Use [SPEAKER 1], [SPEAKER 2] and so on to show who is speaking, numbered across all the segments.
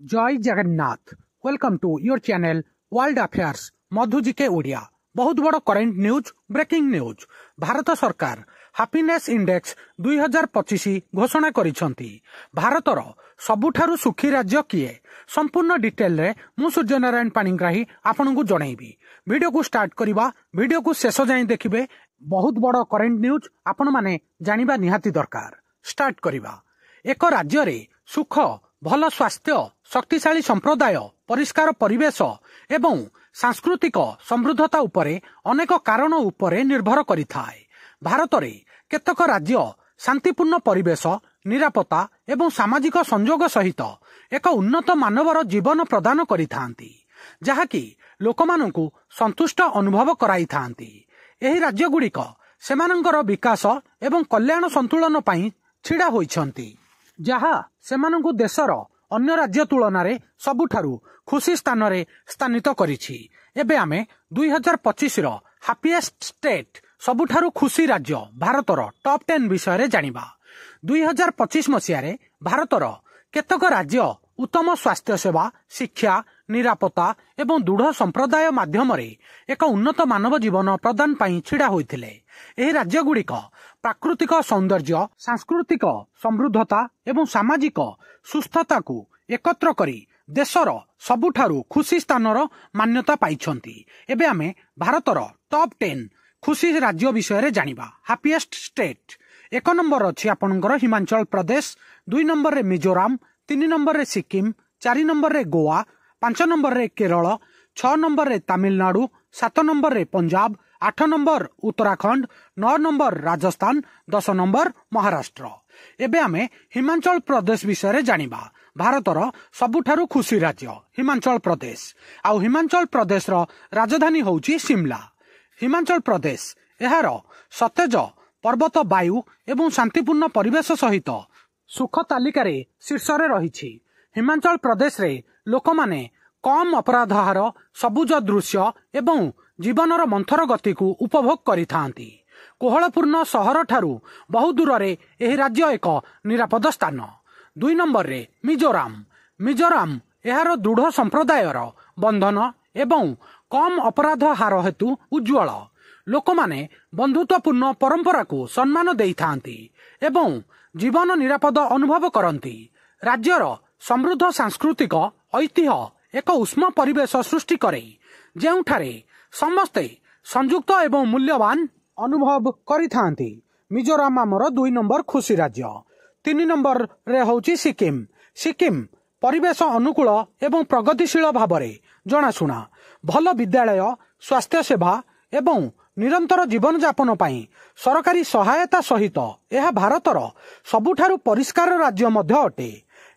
[SPEAKER 1] जय Jagannath. Welcome to your channel world affairs Madhu G K Odia. बहुत बड़ current news, breaking news. Bharat सरकार हैप्पीनेस इंडेक्स 2025 घोषणा करिसंती। भारतर सबुठारु सुखी राज्य किए संपूर्ण डिटेल रे मु सूर्यनारायण पाणिग्राही आपनकु जणाइबी। वीडियो को स्टार्ट करिबा, वीडियो को शेष जाए देखिबे। बहुत बड़ करेंट न्यूज आपण माने जानिबा निहाती दरकार। स्टार्ट करिबा। एक राज्य रे सुख, भल स्वास्थ्य, शक्तिशाली संप्रदाय, परिष्कार परिवेश एवं सांस्कृतिक समृद्धता उपरे अनेक कारण उपरे निर्भर करिथाए। भारत रे केतक राज्य शांतिपूर्ण परिवेश, निरापत्ता एवं सामाजिक संजोग सहित एक उन्नत मानवर जीवन प्रदान करिथांती, जहाँकि लोकमानंकु संतुष्ट अनुभव कराइथांती। एही राज्य गुड़िक सेमानंकर विकास एवं कल्याण संतुलन पई छिड़ा होइछंती, जहा सेमानंकु देशर अन्य राज्य तुलन रे सबुठारु खुशी स्थान रे स्थानित करिछि। एबे आमे 2025 रो हैप्पीएस्ट स्टेट सबुठारु खुशी राज्य भारतर टॉप 10 विषय जानिबा। 2025 मसिया रे भारतर केतक राज्य उत्तम स्वास्थ्य सेवा, शिक्षा, निरापत्ता एवं दृढ़ संप्रदाय माध्यम रे एक उन्नत मानव जीवन प्रदान पई छिड़ा होइथिले। एही राज्य गुड़िक प्राकृतिक सौंदर्य, सांस्कृतिक समृद्धता एवं सामाजिक सुस्थता को एकत्र करी देशर सबुठारु खुशी स्थानर मान्यता पाइछंती। एबे आमे भारतर टॉप 10 खुशी राज्य विषय रे जानिबा। हैप्पीएस्ट स्टेट 1 नंबर अछि आपनकर हिमाचल प्रदेश, 2 नंबर रे मिजोराम, 3 नंबर रे सिक्किम, 4 नंबर रे गोवा, 5 नंबर रे केरल, 6 नंबर रे तमिलनाडु, 7 नंबर रे Punjab, 8 number Uttarakhand, 9 number Rajasthan, 10 number Maharashtra. एबे आमे हिमाचल प्रदेश विषय रे जानिबा। भारतर सबुठारु खुशी राज्य हिमाचल प्रदेश। आउ हिमाचल प्रदेश रो राजधानी होउची शिमला। हिमाचल प्रदेश एहार सतेज पर्वत, वायु एवं शांतिपूर्ण परिवेश सहित सुख तालिका रे शीर्ष रे रहिछि। हिमाचल प्रदेश रे लोकमाने कम अपराध हार, सबुज दृश्य एवं जीवनर मंथर गति को उपभोग करिथांती। कोहलपूर्ण सहर ठारू बहु दूर रे एही राज्य एक निरापद स्थान। 2 नंबर रे मिजोराम। मिजोराम एहार दृढ़ संप्रदायर बंधन एवं कम अपराध हार हेतु उज्ज्वल। लोकमाने बंधुत्वपूर्ण परंपरा को सम्मान देइथांती एवं जीवन निरापद अनुभव करती। राज्यर समृद्ध सांस्कृतिक ऐतिह्य एक उष्म परिवेश सृष्टि करे, जेउठारे समस्ते संयुक्त एवं मूल्यवान अनुभव करिथांती। मिजोराम आमर 2 नंबर खुशी राज्य। 3 नंबर रे होची सिक्किम। सिक्किम परिवेश अनुकूल एवं प्रगतिशील भावरे जनाशुना। भल विद्यालय, स्वास्थ्य सेवा एवं निरंतर जीवन यापन पाई सरकारी सहायता सहित यह भारतर सबुठारु परिष्कार राज्य मध्य अटे।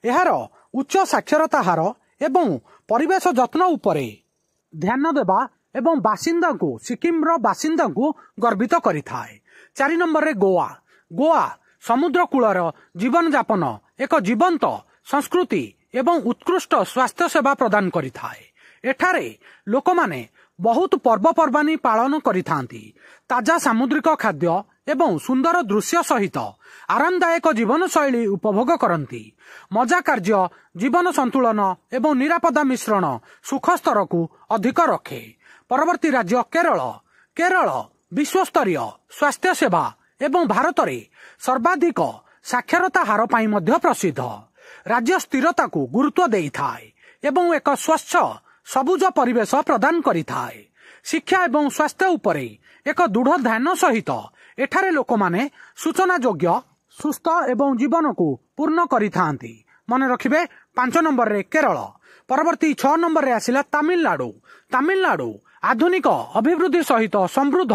[SPEAKER 1] एहार उच्च साक्षरता हार एवं परिवेश जत्न उपरे ध्यान देवा एवं बासिंदा को सिक्किम रो बासिंदा को गर्वित करिथाए। 4 नंबर रे गोवा। गोवा समुद्र कूलर जीवन यापन, एक जीवंत संस्कृति एवं उत्कृष्ट स्वास्थ्य सेवा प्रदान करिथाए। एठारे लोकमाने बहुत पर्वपर्वाणी पालन करिथांती। ताजा सामुद्रिक खाद्य एवं सुंदर दृश्य सहित आरामदायक जीवन शैली उपभोग करती। मजा कार्य, जीवन संतुलन एवं निरापदा मिश्रण सुख स्तर को अधिक रखे। परवर्ती राज्य केरल। केरल विश्वस्तरीय स्वास्थ्य सेवा एवं भारत रे सर्वाधिक साक्षरता हार पाई मध्य प्रसिद्ध। राज्य स्थिरता को गुरुत्व देइथाए एवं एक स्वच्छ सबुज परिवेश प्रदान करिथाए। शिक्षा एवं स्वास्थ्य उपरे एक दृढ़ ध्यान सहित एठारे लोकमाने सूचना योग्य, सुस्थ एवं जीवन को पूर्ण करिथांती। मन रखिबे 5 नंबर रे केरल। परवर्ती 6 नंबर रे आसिला तमिलनाडु। तमिलनाडु आधुनिक अभिवृद्धि सहित समृद्ध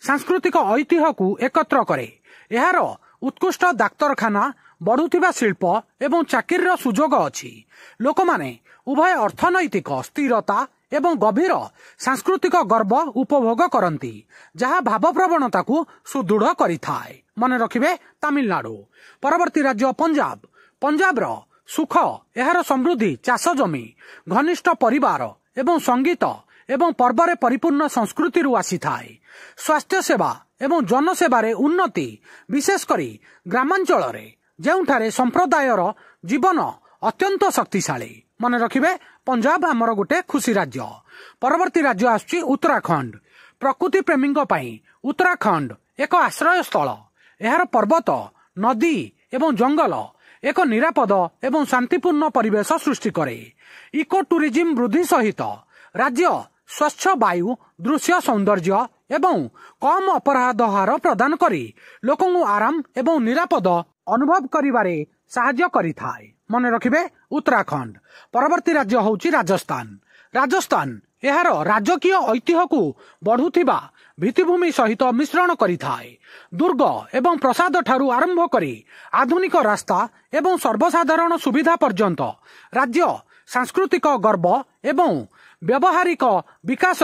[SPEAKER 1] सांस्कृतिक ऐतिह्य को एकत्र करे। एहार उत्कृष्ट डाक्तरखाना, बढ़ुथिबा शिल्प एवं चाकिरीर सुजोग अछि। लोकमाने उभय अर्थनैतिक स्थिरता एवं गभीर सांस्कृतिक गर्व उपभोग करती, जहाँ भाव प्रवणता को सुदृढ़ करिथाए। मन रखिबे तमिलनाडु। परवर्ती राज्य पंजाब। पंजाब रो सुख, एहार समृद्धि चाष जमी, घनिष्ठ परिवार एवं संगीत एवं पर्वरे परिपूर्ण संस्कृति रु आसीथाए। स्वास्थ्य सेवा एवं जनसेवारे उन्नति, विशेष करी ग्रामांचल रे जेउठारे संप्रदायर जीवन अत्यंत शक्तिशाली मन रखिबे पंजाब आमर गोटे खुशी राज्य। परवर्ती राज्य आसुची उत्तराखंड। प्रकृति प्रेमी उत्तराखंड एक आश्रय स्थल। एहार पर्वत नदी एवं जंगल एक निरापद एवं शांतिपूर्ण परिवेश सृष्टि करे। इको टूरिज्म वृद्धि सहित राज्य स्वच्छ वायु दृश्य सौंदर्य एवं कम अपराध हार प्रदान करी लोकंकु आराम एवं निरापद अनुभव करिबारे साहाय्य करिथाय। मन रखिबे उत्तराखंड। परवर्ती राज्य होउची राजस्थान। राजस्थान एहार राजकीय ऐतिह्य को बढ़ुथिबा भित्तिभूमि सहित मिश्रण करिथाय। दुर्ग एवं प्रसाद ठारू आरंभ करी आधुनिक रास्ता एवं सर्वसाधारण सुविधा पर्यंत राज्य सांस्कृतिक गर्व एवं व्यवहारिक विकास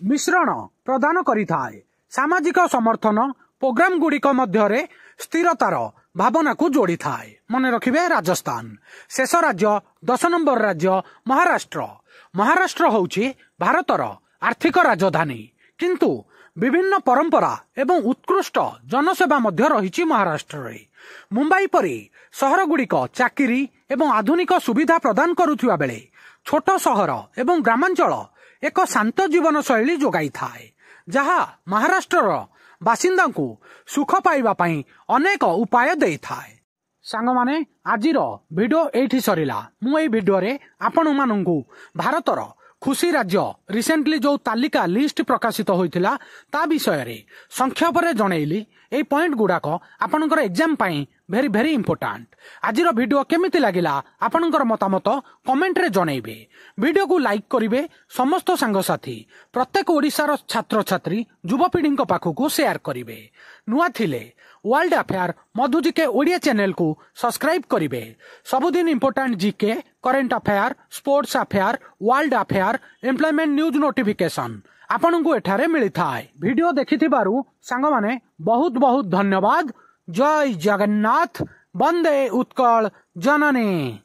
[SPEAKER 1] मिश्रण प्रदान करिथाय। सामाजिक समर्थन प्रोग्राम गुड़िक मध्य स्थिरतार भावना को जोड़ी थाए। मन रखिबे राजस्थान। शेष राज्य 10 नंबर राज्य महाराष्ट्र। महाराष्ट्र होउची भारतर आर्थिक राजधानी किंतु विभिन्न परंपरा एवं उत्कृष्ट जनसेवा मध्य रहिची महाराष्ट्र रे। मुंबई परी सहर गुड़िक चाकिरी एवं आधुनिक सुविधा प्रदान करुथिबा बेले छोट सहर एवं ग्रामांचल एक शांत जीवन शैली जोगाई थाए जहा महाराष्ट्रर बासिंदा को सुख पाइबा पई अनेक उपाय देई थाए। सांग माने आजिर वीडियो एठी सरिला। मु एई वीडियो रे आपण माननकु भारतर खुशी राज्य रिसेंटली जो तालिका लिस्ट प्रकाशित होइथिला ता विषय रे संक्षेप रे जणैली। एई पॉइंट गुडाक आपनकर एग्जाम पई भेरी भेरी इंपोर्टेंट। आजिर वीडियो केमिति लागिला आपनकर मतामत कमेंट रे जणैबे। वीडियो को लाइक करिवे। समस्त सांगसाथी प्रत्येक ओडिशार छात्र छात्री युवपीढ़ी पाखक शेयर करिवे। नुआ थिले world affair Madhu GK Odia channel को सब्सक्राइब करिवे। सबुदिन important GK current affair sports affair world affair employment news notification आपनकु एठारे मिली थाए। वीडियो देखिथिबारु सांग माने बहुत बहुत धन्यवाद। जय जगन्नाथ। वंदे उत्कल जननी।